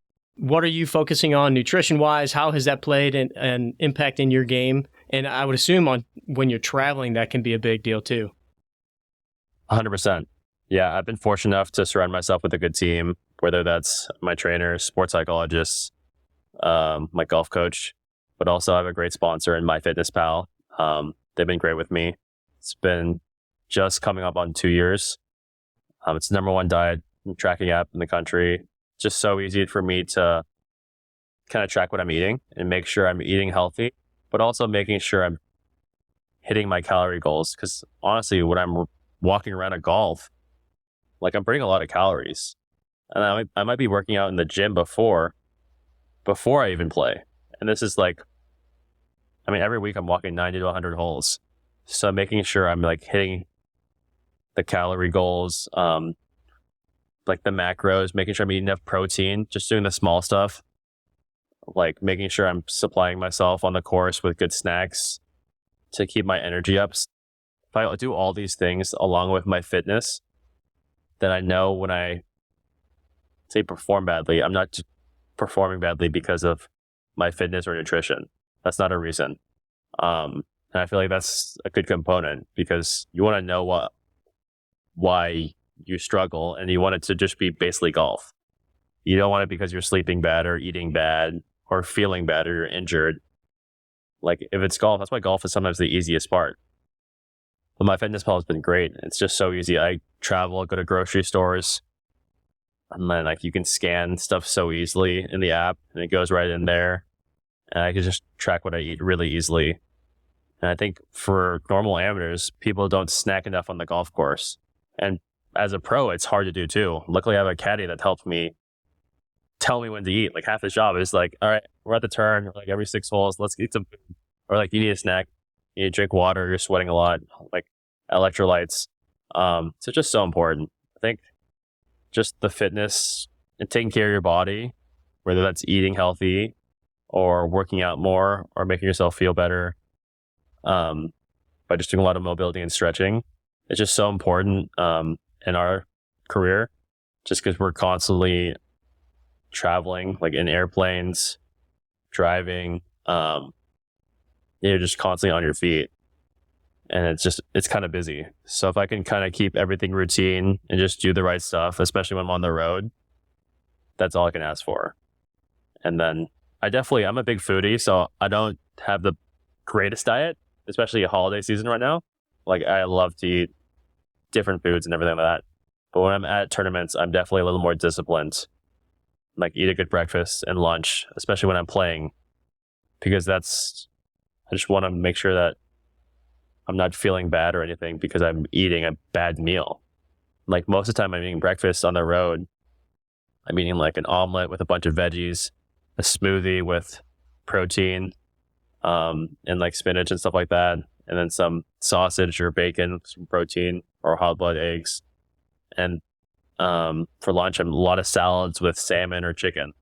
are you focusing on nutrition wise? How has that played an impact in your game? And I would assume when you're traveling, that can be a big deal too. 100%. Yeah, I've been fortunate enough to surround myself with a good team, whether that's my trainers, sports psychologists, my golf coach, but also I have a great sponsor in MyFitnessPal. They've been great with me. It's been just coming up on 2 years. It's the number one diet and tracking app in the country. Just so easy for me to kind of track what I'm eating and make sure I'm eating healthy, but also making sure I'm hitting my calorie goals. Because honestly, when I'm walking around at golf, like I'm burning a lot of calories. And I might be working out in the gym before I even play. And this is like, I mean, every week I'm walking 90 to 100 holes. So making sure I'm like hitting the calorie goals, like the macros, making sure I'm eating enough protein, just doing the small stuff, like making sure I'm supplying myself on the course with good snacks to keep my energy up. If I do all these things along with my fitness, then I know when I say perform badly, I'm not performing badly because of my fitness or nutrition. That's not a reason. And I feel like that's a good component, because you want to know why you struggle, and you want it to just be basically golf. You don't want it because you're sleeping bad or eating bad or feeling bad or you're injured. Like if it's golf, that's why golf is sometimes the easiest part. But MyFitnessPal has been great. It's just so easy. I travel, go to grocery stores, and then like you can scan stuff so easily in the app, and it goes right in there. And I can just track what I eat really easily. And I think for normal amateurs, people don't snack enough on the golf course. And as a pro, it's hard to do too. Luckily, I have a caddy that helps me tell me when to eat. Like half the job is like, all right, we're at the turn, like every 6 holes, let's eat some food. Or like you need a snack, you need to drink water, you're sweating a lot, like electrolytes. So it's just so important. I think just the fitness and taking care of your body, whether that's eating healthy or working out more or making yourself feel better, by just doing a lot of mobility and stretching. It's just so important in our career, just because we're constantly traveling, like in airplanes, driving, you're just constantly on your feet. and it's kind of busy. So if I can kind of keep everything routine and just do the right stuff, especially when I'm on the road, that's all I can ask for. And then I'm a big foodie, so I don't have the greatest diet, especially a holiday season right now. Like, I love to eat different foods and everything like that. But when I'm at tournaments, I'm definitely a little more disciplined. Like, eat a good breakfast and lunch, especially when I'm playing, because I just want to make sure that I'm not feeling bad or anything because I'm eating a bad meal. Like, most of the time I'm eating breakfast on the road. I'm eating like an omelet with a bunch of veggies, a smoothie with protein, and like spinach and stuff like that. And then some sausage or bacon, some protein, or hot boiled eggs. And for lunch, I'm a lot of salads with salmon or chicken.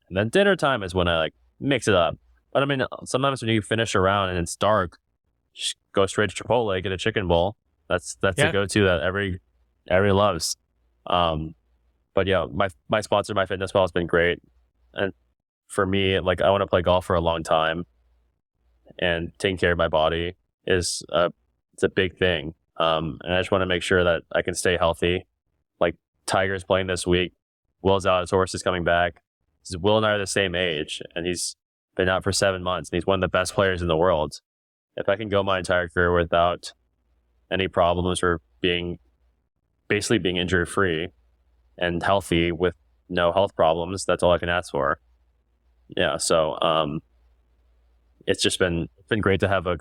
And then dinner time is when I like mix it up. But I mean, sometimes when you finish a round and it's dark, just go straight to Chipotle, get a chicken bowl. That's the go-to that everybody loves. But yeah, my sponsor, MyFitnessPal, has been great. And for me, like, I want to play golf for a long time, and taking care of my body it's a big thing. And I just want to make sure that I can stay healthy. Like, Tiger's playing this week. Will's out. His horse is coming back. Will and I are the same age, and he's been out for 7 months, and he's one of the best players in the world. If I can go my entire career without any problems or basically being injury free and healthy with no health problems, that's all I can ask for. Yeah. So, it's just been great to have a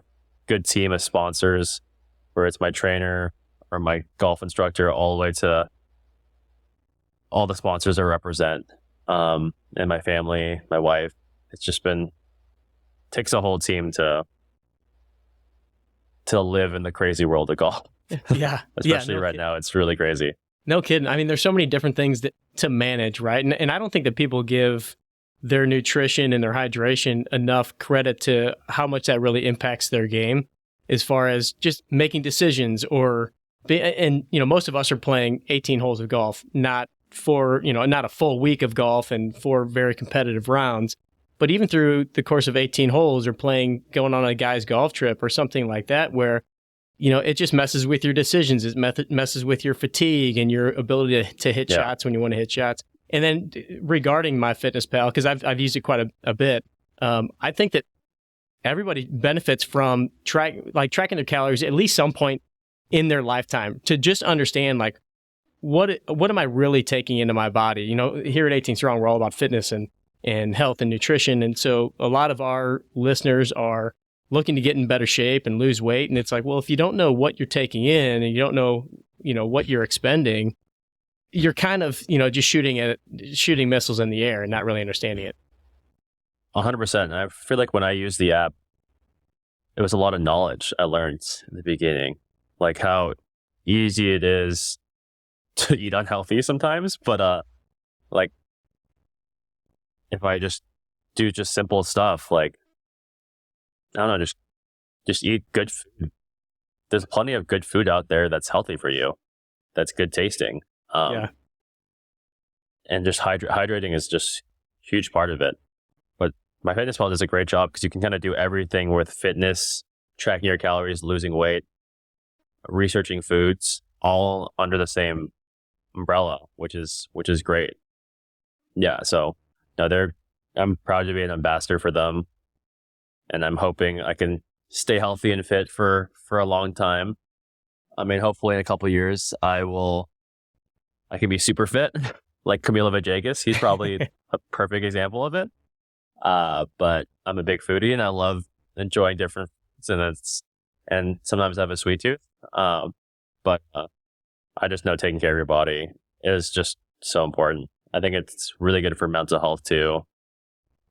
good team of sponsors, where it's my trainer or my golf instructor, all the way to all the sponsors I represent, and my family, my wife. It's just takes a whole team to live in the crazy world of golf. Yeah. Especially right now, it's really crazy. No kidding. I mean, there's so many different things to manage, right? And I don't think that people give their nutrition and their hydration enough credit to how much that really impacts their game, as far as just making decisions and most of us are playing 18 holes of golf, not a full week of golf and 4 very competitive rounds. But even through the course of 18 holes, or going on a guy's golf trip or something like that, where, it just messes with your decisions. It messes with your fatigue and your ability to hit shots when you want to hit shots. And then regarding MyFitnessPal, because I've used it quite a bit, I think that everybody benefits from tracking their calories at least some point in their lifetime, to just understand, like, what am I really taking into my body? Here at 18 Strong, we're all about fitness and health and nutrition. And so a lot of our listeners are looking to get in better shape and lose weight. And it's like, well, if you don't know what you're taking in, and you don't know, what you're expending, you're kind of, just shooting missiles in the air and not really understanding it. 100%. I feel like when I used the app, it was a lot of knowledge I learned in the beginning, like how easy it is to eat unhealthy sometimes. But like, if I just do simple stuff, like, I don't know, just eat good food. There's plenty of good food out there that's healthy for you, that's good tasting. And just hydrating is just a huge part of it. But MyFitnessPal does a great job, because you can kind of do everything with fitness, tracking your calories, losing weight, researching foods, all under the same umbrella, which is great. Yeah. So I'm proud to be an ambassador for them, and I'm hoping I can stay healthy and fit for a long time. I mean, hopefully in a couple of years, I can be super fit, like Camilo Villegas. He's probably a perfect example of it. But I'm a big foodie, and I love enjoying different foods, and sometimes I have a sweet tooth. But I just know taking care of your body is just so important. I think it's really good for mental health too.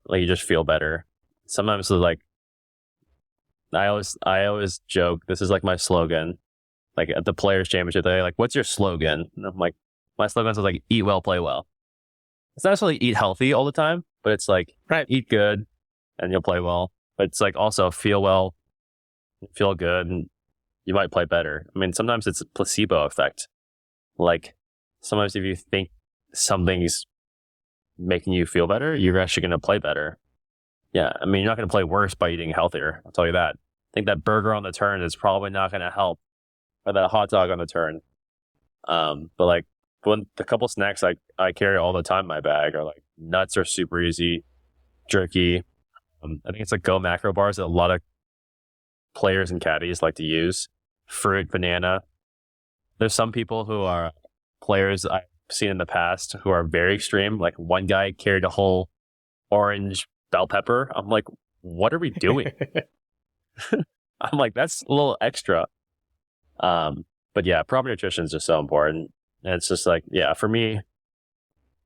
Like, you just feel better. Sometimes, like, I always joke, this is like my slogan. Like, at the Players Championship, they're like, "What's your slogan?" And I'm like, my slogan is like, "Eat well, play well." It's not necessarily eat healthy all the time, but it's like, right, eat good and you'll play well. But it's like, also feel well, feel good, and you might play better. I mean, sometimes it's a placebo effect. Like, sometimes if you think something's making you feel better, you're actually going to play better. Yeah. I mean, you're not going to play worse by eating healthier. I'll tell you that. think that burger on the turn is probably not going to help, or that hot dog on the turn. But like the couple snacks I carry all the time in my bag are like nuts are super easy, jerky. I think it's like Go macro bars that a lot of players and caddies like to use. Fruit, banana. There's some people who are players I've seen in the past who are very extreme. Like one guy carried a whole orange bell pepper. I'm like, what are we doing? I'm like, that's a little extra. But yeah, proper nutrition is just so important. And it's just like, yeah, for me,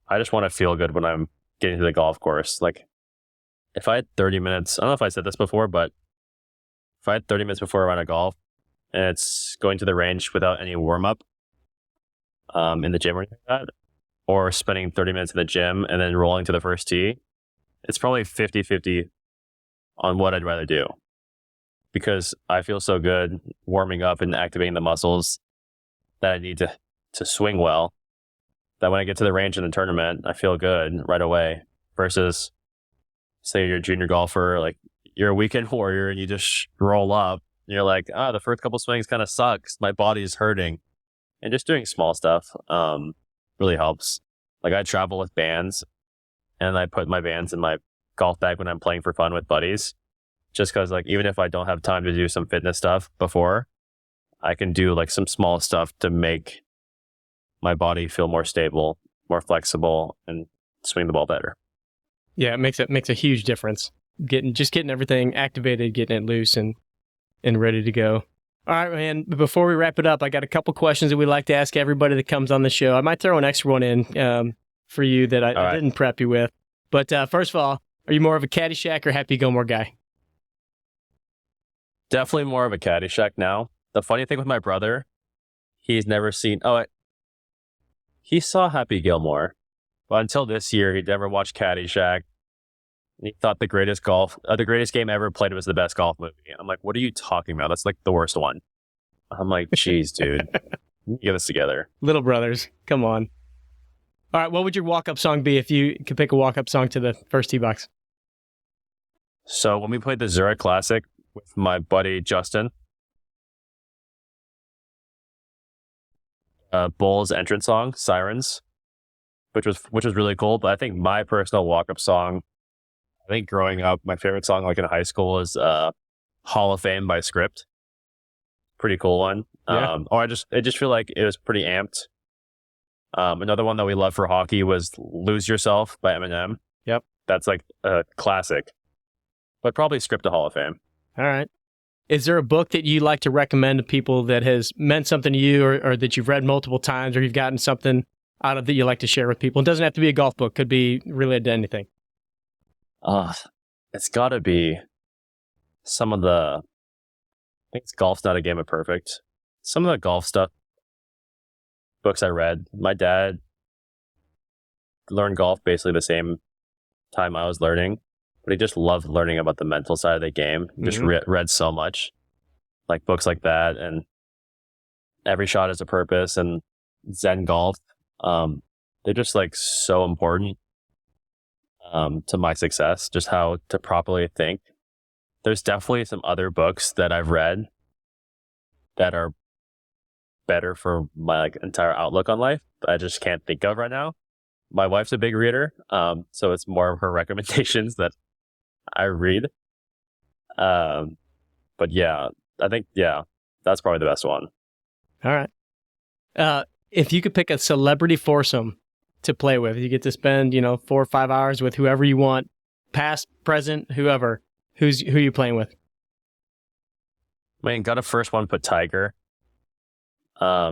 I just want to feel good when I'm getting to the golf course. Like if I had 30 minutes, I don't know if I said this before, but if I had 30 minutes before a round of golf and it's going to the range without any warm up in the gym or anything like that, or spending 30 minutes in the gym and then rolling to the first tee, it's probably 50-50 on what I'd rather do. Because I feel so good warming up and activating the muscles that I need to swing well, that when I get to the range in the tournament, I feel good right away. Versus, say you're a junior golfer, like you're a weekend warrior and you just roll up and you're like, the first couple swings kind of sucks. My body is hurting. And just doing small stuff really helps. Like I travel with bands and I put my bands in my golf bag when I'm playing for fun with buddies. Just because like even if I don't have time to do some fitness stuff before, I can do like some small stuff to make my body feel more stable, more flexible, and swing the ball better. Yeah, it makes a huge difference. Getting everything activated, getting it loose and ready to go. All right, man. But before we wrap it up, I got a couple questions that we like to ask everybody that comes on the show. I might throw an extra one in for you that I didn't prep you with. But first of all, are you more of a Caddyshack or Happy Gilmore guy? Definitely more of a Caddyshack now. The funny thing with my brother, he's never seen... he saw Happy Gilmore, but until this year, he'd never watched Caddyshack. And he thought the greatest game ever played was the best golf movie. I'm like, what are you talking about? That's like the worst one. I'm like, geez, dude, get this together. Little brothers, come on. All right, what would your walk-up song be if you could pick a walk-up song to the first tee box? So when we played the Zurich Classic with my buddy Justin, Bull's entrance song, Sirens, which was really cool. But I think my personal walk-up song, I think growing up, my favorite song like in high school is Hall of Fame by Script. Pretty cool one. Yeah. I just feel like it was pretty amped. Another one that we love for hockey was Lose Yourself by Eminem. Yep. That's like a classic. But probably Script to Hall of Fame. All right. Is there a book that you like to recommend to people that has meant something to you or that you've read multiple times or you've gotten something out of that you like to share with people? It doesn't have to be a golf book. Could be related to anything. It's got to be some of the... I think it's Golf's Not a Game of Perfect. Some of the golf stuff, books I read. My dad learned golf basically the same time I was learning. But he just loved learning about the mental side of the game. Just read so much, like books like that, and Every Shot Has a Purpose and Zen Golf. They're just like so important to my success, just how to properly think. There's definitely some other books that I've read that are better for my like entire outlook on life, but I just can't think of right now. My wife's a big reader, so it's more of her recommendations that I read. But yeah, I think, that's probably the best one. All right. If you could pick a celebrity foursome to play with, you get to spend, 4 or 5 hours with whoever you want, past, present, whoever, who are you playing with? I mean, got a first one, put Tiger. I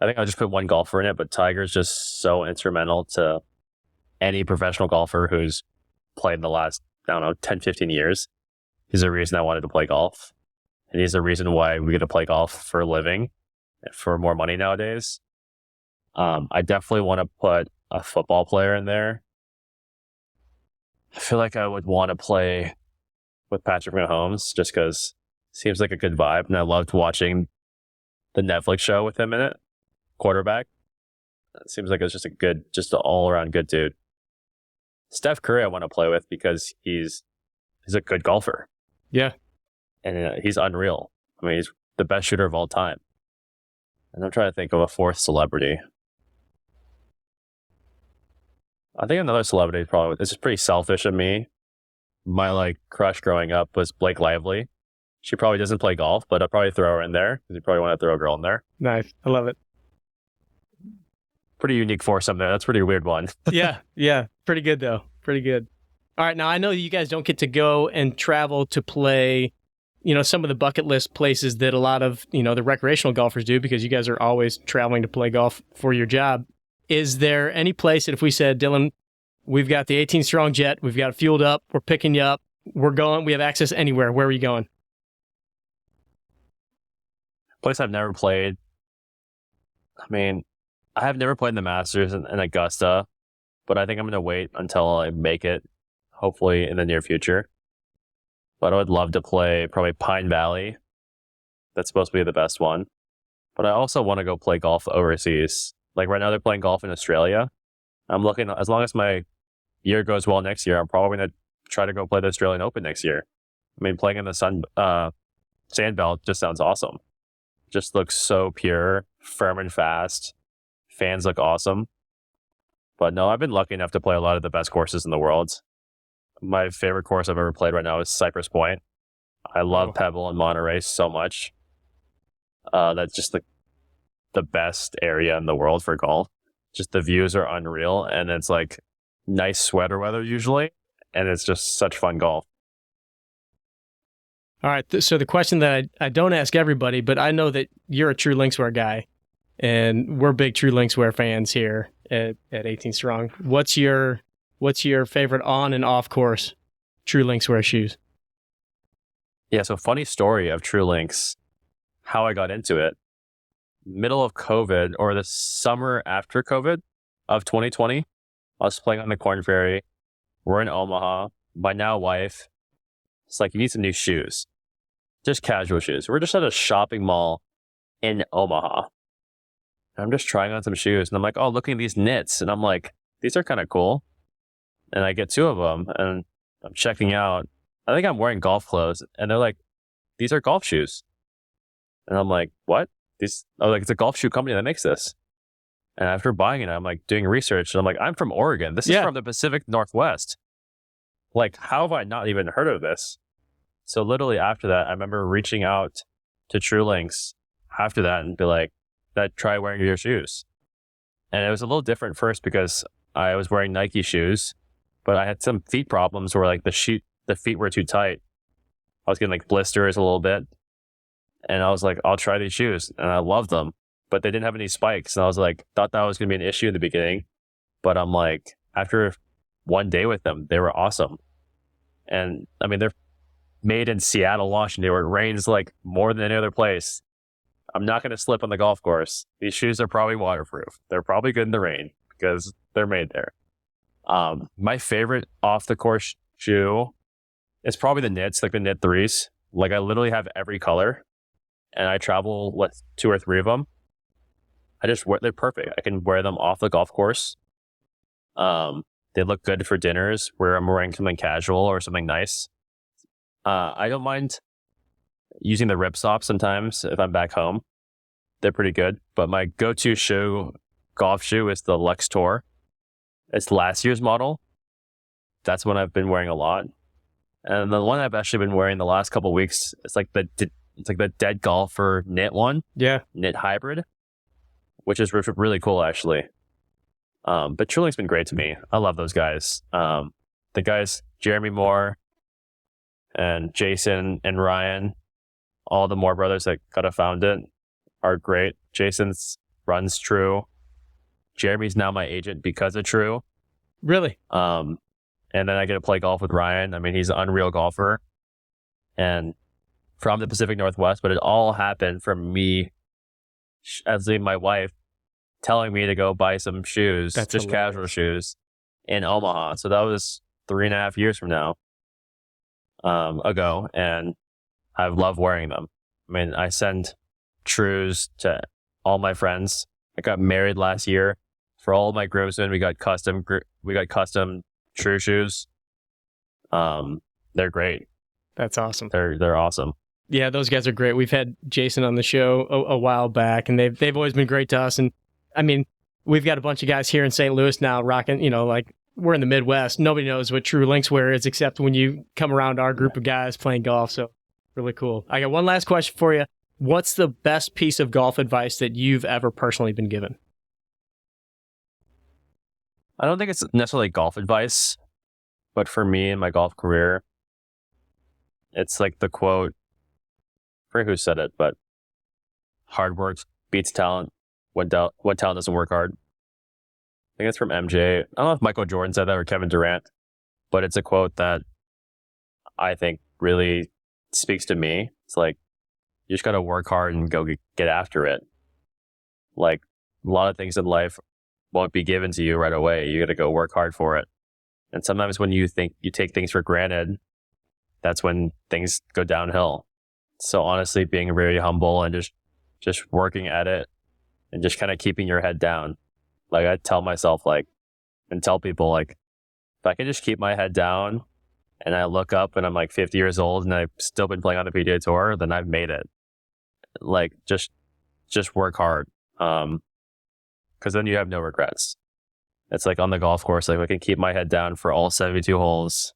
think I'll just put one golfer in it, but Tiger's just so instrumental to any professional golfer who's played in the last, 10, 15 years. He's the reason I wanted to play golf. And he's the reason why we get to play golf for a living, for more money nowadays. I definitely want to put a football player in there. I feel like I would want to play with Patrick Mahomes just because it seems like a good vibe. And I loved watching the Netflix show with him in it, quarterback. It seems like it's just an all-around good dude. Steph Curry I want to play with because he's a good golfer. Yeah. and he's unreal. I mean, he's the best shooter of all time. And I'm trying to think of a fourth celebrity. I think another celebrity is probably, this is pretty selfish of me. My like crush growing up was Blake Lively. She probably doesn't play golf, but I'll probably throw her in there because you probably want to throw a girl in there. Nice. I love it. Pretty unique foursome there. That's a pretty weird one. Yeah. Pretty good, though. Pretty good. All right. Now, I know you guys don't get to go and travel to play, some of the bucket list places that a lot of, the recreational golfers do because you guys are always traveling to play golf for your job. Is there any place that if we said, Dylan, we've got the 18 strong jet, we've got it fueled up, we're picking you up, we're going, we have access anywhere, where are you going? Place I've never played. I mean, I have never played in the Masters in Augusta, but I think I'm going to wait until I make it, hopefully in the near future. But I would love to play probably Pine Valley. That's supposed to be the best one. But I also want to go play golf overseas. Like right now they're playing golf in Australia. I'm looking, as long as my year goes well next year, I'm probably going to try to go play the Australian Open next year. I mean, playing in the sand belt just sounds awesome. Just looks so pure, firm and fast. Fans look awesome. But no, I've been lucky enough to play a lot of the best courses in the world. My favorite course I've ever played right now is Cypress Point. I love Pebble and Monterey so much. That's just the best area in the world for golf. Just the views are unreal, and it's like nice sweater weather usually, and it's just such fun golf. All right, so the question that I don't ask everybody, but I know that you're a true linkswear guy, and we're big true linkswear fans here at 18 Strong. What's your favorite on and off course true linkswear shoes? Yeah, so funny story of True Links, how I got into it. Middle of COVID, or the summer after COVID of 2020, I was playing on the Korn Ferry. We're in Omaha. My now wife, it's like, you need some new shoes. Just casual shoes. We're just at a shopping mall in Omaha. I'm just trying on some shoes, and I'm like, oh, look at these knits. And I'm like, these are kind of cool. And I get two of them, and I'm checking out. I think I'm wearing golf clothes, and they're like, these are golf shoes. And I'm like, what? It's a golf shoe company that makes this. And after buying it, I'm like doing research, and I'm like, I'm from Oregon. This is from the Pacific Northwest. Like, how have I not even heard of this? So literally after that, I remember reaching out to True Links after that and be like, try wearing your shoes. And it was a little different first because I was wearing Nike shoes, but I had some feet problems where like the feet were too tight. I was getting like blisters a little bit. And I was like, I'll try these shoes. And I loved them, but they didn't have any spikes. And I was like, thought that was going to be an issue in the beginning. But I'm like, after one day with them, they were awesome. And I mean, they're made in Seattle, Washington, where it rains like more than any other place. I'm not going to slip on the golf course. These shoes are probably waterproof. They're probably good in the rain because they're made there. My favorite off the course shoe is probably the knits, like the knit threes. Like I literally have every color. And I travel with 2 or 3 of them. They're perfect. I can wear them off the golf course. They look good for dinners where I'm wearing something casual or something nice. I don't mind using the ripstop sometimes if I'm back home. They're pretty good. But my go-to golf shoe is the Lux Tour. It's last year's model. That's one I've been wearing a lot. And the one I've actually been wearing the last couple of weeks, it's like the Dead Golfer knit one. Yeah. Knit hybrid, which is really cool, actually. But True Link's been great to me. I love those guys. The guys, Jeremy Moore and Jason and Ryan, all the Moore brothers that got to found it are great. Jason's runs True. Jeremy's now my agent because of True. Really? And then I get to play golf with Ryan. I mean, he's an unreal golfer. And from the Pacific Northwest, but it all happened from me, as in my wife, telling me to go buy some shoes, That's just hilarious. casual shoes in Omaha. So that was 3.5 years from now, ago. And I've loved wearing them. I mean, I send Trues to all my friends. I got married last year. For all my groomsmen, we got custom True shoes. They're great. That's awesome. They're awesome. Yeah, those guys are great. We've had Jason on the show a while back, and they've always been great to us. And I mean, we've got a bunch of guys here in St. Louis now rocking, like we're in the Midwest. Nobody knows what true links wear is except when you come around our group of guys playing golf. So really cool. I got one last question for you. What's the best piece of golf advice that you've ever personally been given? I don't think it's necessarily golf advice, but for me in my golf career, it's like the quote, I forget who said it, but hard work beats talent when talent doesn't work hard. I think it's from MJ. I don't know if Michael Jordan said that or Kevin Durant, but it's a quote that I think really speaks to me. It's like, you just got to work hard and go get after it. Like, a lot of things in life won't be given to you right away. You got to go work hard for it. And sometimes when you think you take things for granted, that's when things go downhill. So honestly, being very humble and just working at it and just kind of keeping your head down. Like I tell myself and tell people if I can just keep my head down and I look up and I'm 50 years old and I've still been playing on the PGA Tour, then I've made it. Just work hard. Because then you have no regrets. It's on the golf course, I can keep my head down for all 72 holes,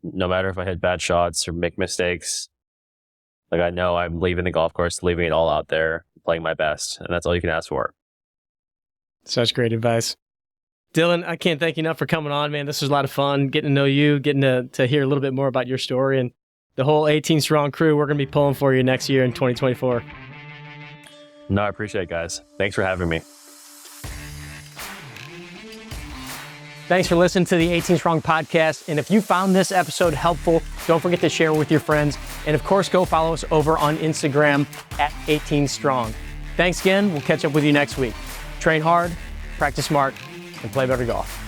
no matter if I hit bad shots or make mistakes. I know I'm leaving the golf course, leaving it all out there, playing my best, and that's all you can ask for. Such great advice. Dylan, I can't thank you enough for coming on, man. This was a lot of fun, getting to know you, getting to hear a little bit more about your story, and the whole 18 Strong crew. We're going to be pulling for you next year in 2024. No, I appreciate it, guys. Thanks for having me. Thanks for listening to the 18 Strong podcast. And if you found this episode helpful, don't forget to share with your friends. And of course, go follow us over on Instagram at 18 Strong. Thanks again. We'll catch up with you next week. Train hard, practice smart, and play better golf.